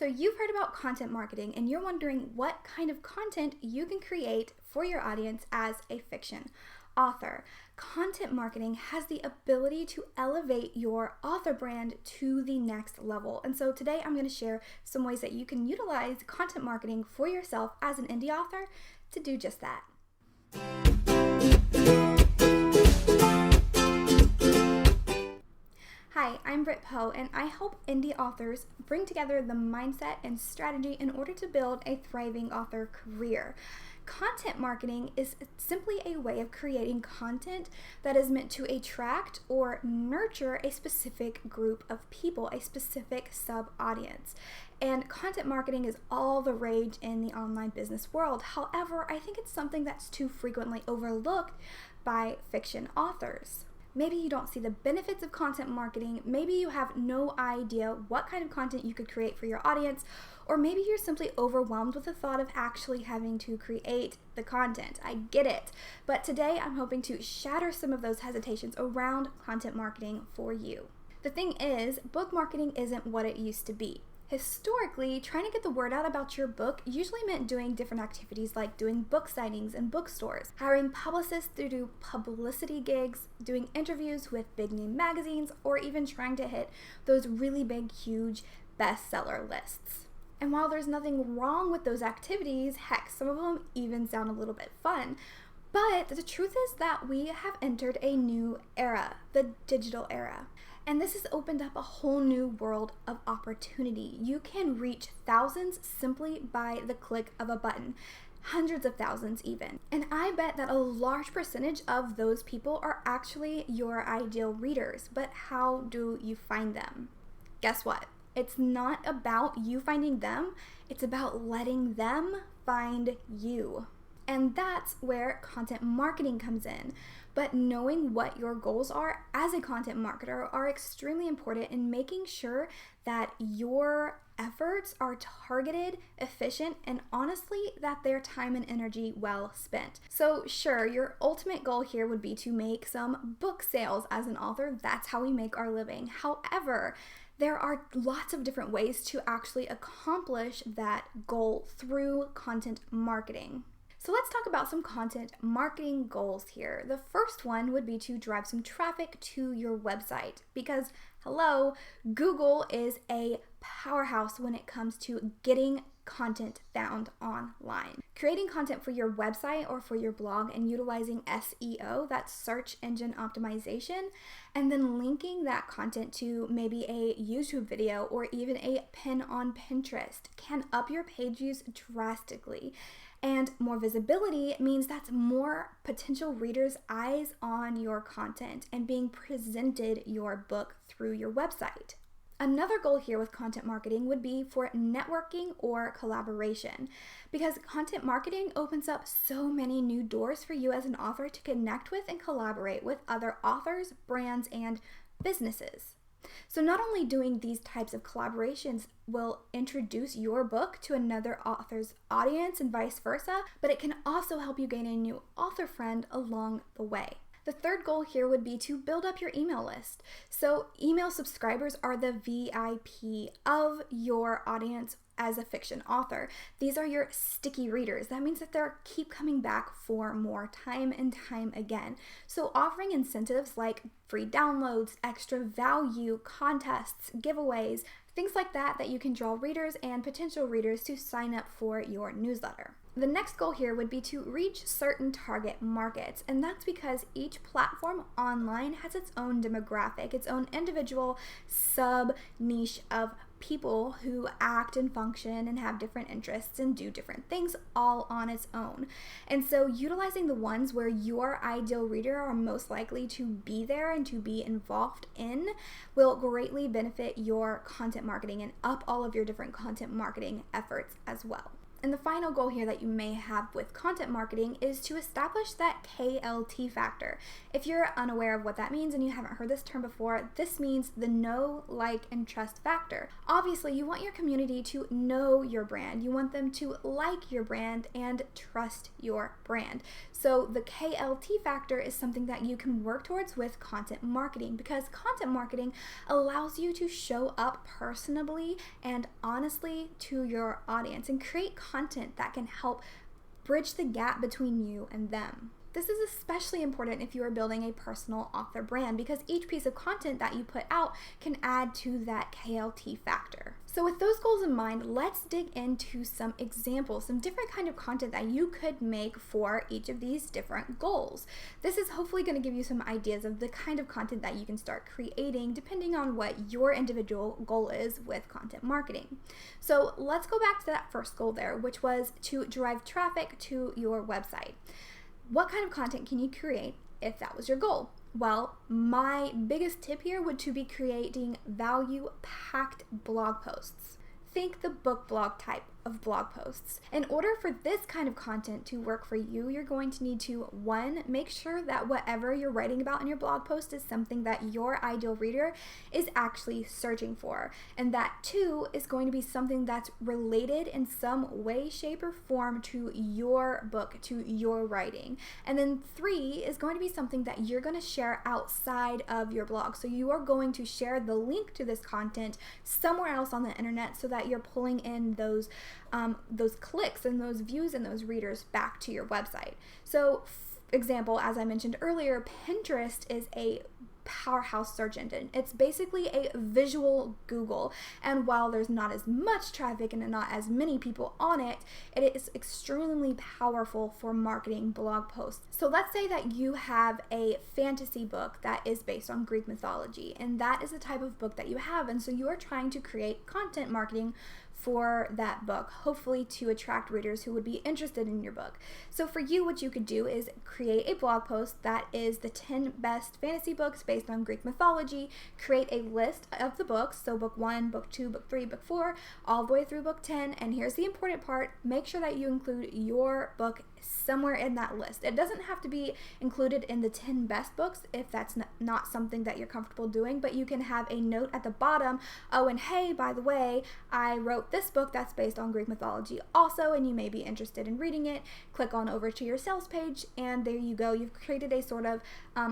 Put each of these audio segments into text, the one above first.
So you've heard about content marketing and you're wondering what kind of content you can create for your audience as a fiction author. Content marketing has the ability to elevate your author brand to the next level. And so today I'm going to share some ways that you can utilize content marketing for yourself as an indie author to do just that. Hi, I'm BRIT and I help indie authors bring together the mindset and strategy in order to build a thriving author career. Content marketing is simply a way of creating content that is meant to attract or nurture a specific group of people, a specific sub-audience. And content marketing is all the rage in the online business world. However, I think it's something that's too frequently overlooked by fiction authors. Maybe you don't see the benefits of content marketing, maybe you have no idea what kind of content you could create for your audience, or maybe you're simply overwhelmed with the thought of actually having to create the content. I get it, but today I'm hoping to shatter some of those hesitations around content marketing for you. The thing is, book marketing isn't what it used to be. Historically, trying to get the word out about your book usually meant doing different activities like doing book signings in bookstores, hiring publicists to do publicity gigs, doing interviews with big name magazines, or even trying to hit those really big, huge bestseller lists. And while there's nothing wrong with those activities, heck, some of them even sound a little bit fun, but the truth is that we have entered a new era, the digital era. And this has opened up a whole new world of opportunity. You can reach thousands simply by the click of a button, hundreds of thousands even. And I bet that a large percentage of those people are actually your ideal readers. But how do you find them? Guess what? It's not about you finding them, it's about letting them find you. And that's where content marketing comes in. But knowing what your goals are as a content marketer are extremely important in making sure that your efforts are targeted, efficient, and honestly, that they're time and energy well spent. So sure, your ultimate goal here would be to make some book sales as an author. That's how we make our living. However, there are lots of different ways to actually accomplish that goal through content marketing. So let's talk about some content marketing goals here. The first one would be to drive some traffic to your website because, hello, Google is a powerhouse when it comes to getting content found online. Creating content for your website or for your blog and utilizing SEO, that's search engine optimization, and then linking that content to maybe a YouTube video or even a pin on Pinterest can up your page views drastically. And more visibility means that's more potential readers' eyes on your content and being presented your book through your website. Another goal here with content marketing would be for networking or collaboration, because content marketing opens up so many new doors for you as an author to connect with and collaborate with other authors, brands, and businesses. So not only doing these types of collaborations will introduce your book to another author's audience and vice versa, but it can also help you gain a new author friend along the way. The third goal here would be to build up your email list. So email subscribers are the VIP of your audience as a fiction author. These are your sticky readers. That means that they'll keep coming back for more time and time again. So offering incentives like free downloads, extra value, contests, giveaways, things like that you can draw readers and potential readers to sign up for your newsletter. The next goal here would be to reach certain target markets, and that's because each platform online has its own demographic, its own individual sub-niche of people who act and function and have different interests and do different things all on its own. And so utilizing the ones where your ideal reader are most likely to be there and to be involved in will greatly benefit your content marketing and up all of your different content marketing efforts as well. And the final goal here that you may have with content marketing is to establish that KLT factor. If you're unaware of what that means and you haven't heard this term before, this means the know, like, and trust factor. Obviously, you want your community to know your brand. You want them to like your brand and trust your brand. So the KLT factor is something that you can work towards with content marketing, because content marketing allows you to show up personally and honestly to your audience and create content that can help bridge the gap between you and them. This is especially important if you are building a personal author brand, because each piece of content that you put out can add to that KLT factor. So with those goals in mind, let's dig into some examples, some different kind of content that you could make for each of these different goals. This is hopefully going to give you some ideas of the kind of content that you can start creating depending on what your individual goal is with content marketing. So let's go back to that first goal there, which was to drive traffic to your website. What kind of content can you create if that was your goal? Well, my biggest tip here would to be creating value-packed blog posts. Think the book blog type of blog posts. In order for this kind of content to work for you, you're going to need to, 1, make sure that whatever you're writing about in your blog post is something that your ideal reader is actually searching for. And that 2 is going to be something that's related in some way, shape, or form to your book, to your writing. And then 3 is going to be something that you're going to share outside of your blog. So you are going to share the link to this content somewhere else on the internet so that you're pulling in those clicks and those views and those readers back to your website. So, example, as I mentioned earlier, Pinterest is a powerhouse search engine. It's basically a visual Google, and while there's not as much traffic and not as many people on it, it is extremely powerful for marketing blog posts. So let's say that you have a fantasy book that is based on Greek mythology, and that is the type of book that you have, and so you are trying to create content marketing for that book, hopefully to attract readers who would be interested in your book. So for you, what you could do is create a blog post that is the 10 best fantasy books based on Greek mythology, create a list of the books, so book 1, book 2, book 3, book 4, all the way through book 10, and here's the important part, make sure that you include your book somewhere in that list. It doesn't have to be included in the 10 best books if that's not something that you're comfortable doing, but you can have a note at the bottom, oh, and hey, by the way, I wrote this book that's based on Greek mythology also, and you may be interested in reading it. Click on over to your sales page, and there you go. You've created a sort of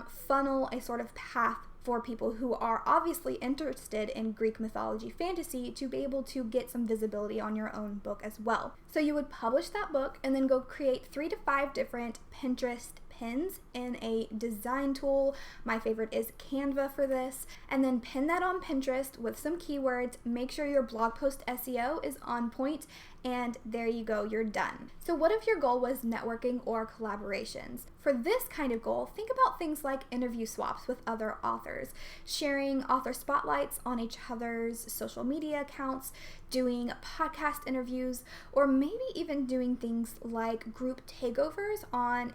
funnel, a sort of path for people who are obviously interested in Greek mythology fantasy to be able to get some visibility on your own book as well. So you would publish that book and then go create 3 to 5 different Pinterest pins in a design tool. My favorite is Canva for this, and then pin that on Pinterest with some keywords. Make sure your blog post SEO is on point, and there you go, you're done. So what if your goal was networking or collaborations? For this kind of goal, think about things like interview swaps with other authors, sharing author spotlights on each other's social media accounts, doing podcast interviews, or maybe even doing things like group takeovers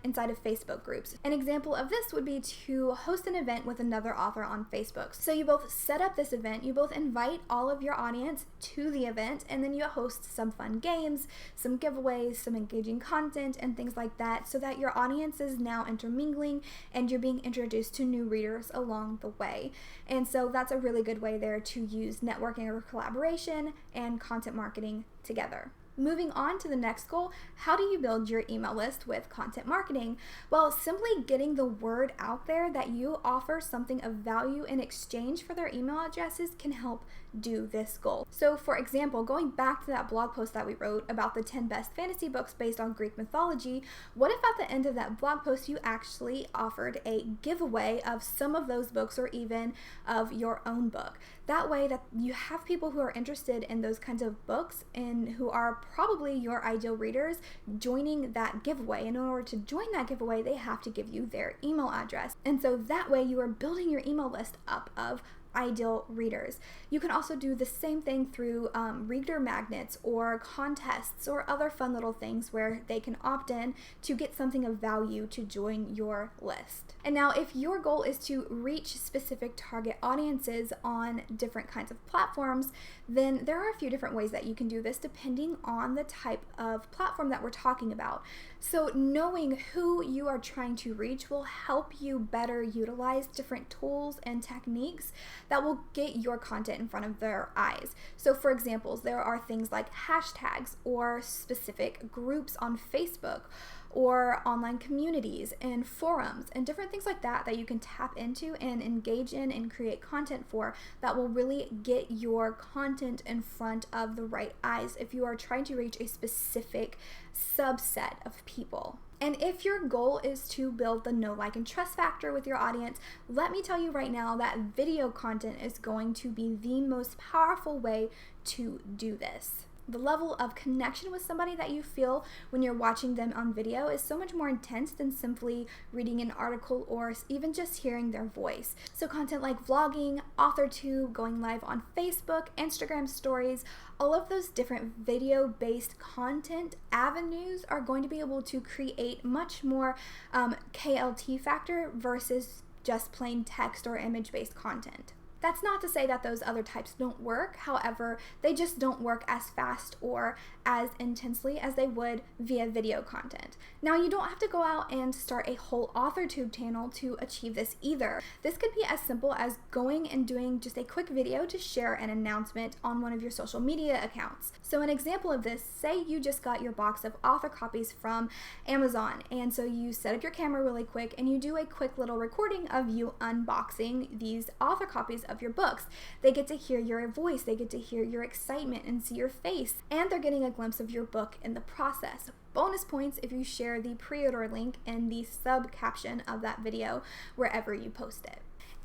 inside of Facebook groups. An example of this would be to host an event with another author on Facebook. So you both set up this event, you both invite all of your audience to the event, and then you host some fun games, some giveaways, some engaging content, and things like that, so that your audience is now intermingling and you're being introduced to new readers along the way. And so that's a really good way there to use networking or collaboration and content marketing together. Moving on to the next goal, how do you build your email list with content marketing? Well, simply getting the word out there that you offer something of value in exchange for their email addresses can help do this goal. So for example, going back to that blog post that we wrote about the 10 best fantasy books based on Greek mythology, what if at the end of that blog post you actually offered a giveaway of some of those books or even of your own book? That way that you have people who are interested in those kinds of books and who are probably your ideal readers joining that giveaway. And in order to join that giveaway, they have to give you their email address. And so that way you are building your email list up of ideal readers. You can also do the same thing through reader magnets or contests or other fun little things where they can opt in to get something of value to join your list. And now if your goal is to reach specific target audiences on different kinds of platforms, then there are a few different ways that you can do this depending on the type of platform that we're talking about. So knowing who you are trying to reach will help you better utilize different tools and techniques that will get your content in front of their eyes. So for examples, there are things like hashtags or specific groups on Facebook or online communities and forums and different things like that that you can tap into and engage in and create content for that will really get your content in front of the right eyes if you are trying to reach a specific subset of people. And if your goal is to build the know, like, and trust factor with your audience, let me tell you right now that video content is going to be the most powerful way to do this. The level of connection with somebody that you feel when you're watching them on video is so much more intense than simply reading an article or even just hearing their voice. So content like vlogging, AuthorTube, going live on Facebook, Instagram stories, all of those different video-based content avenues are going to be able to create much more KLT factor versus just plain text or image-based content. That's not to say that those other types don't work. However, they just don't work as fast or as intensely as they would via video content. Now, you don't have to go out and start a whole AuthorTube channel to achieve this either. This could be as simple as going and doing just a quick video to share an announcement on one of your social media accounts. So an example of this, say you just got your box of author copies from Amazon, and so you set up your camera really quick and you do a quick little recording of you unboxing these author copies of your books. They get to hear your voice, they get to hear your excitement and see your face, and they're getting a glimpse of your book in the process. Bonus points if you share the pre-order link in the sub caption of that video wherever you post it.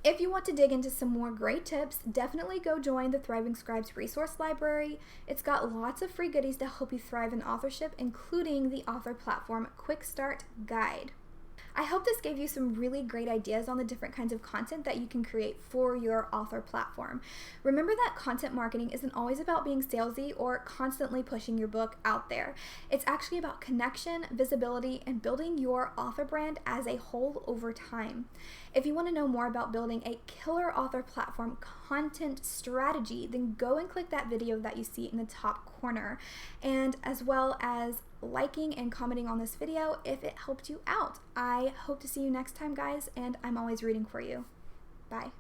If you want to dig into some more great tips, definitely go join the Thriving Scribes resource library. It's got lots of free goodies to help you thrive in authorship, including the Author Platform Quick Start Guide. I hope this gave you some really great ideas on the different kinds of content that you can create for your author platform. Remember that content marketing isn't always about being salesy or constantly pushing your book out there. It's actually about connection, visibility, and building your author brand as a whole over time. If you want to know more about building a killer author platform content strategy, then go and click that video that you see in the top corner, and as well as liking and commenting on this video if it helped you out. I hope to see you next time, guys, and I'm always rooting for you. Bye.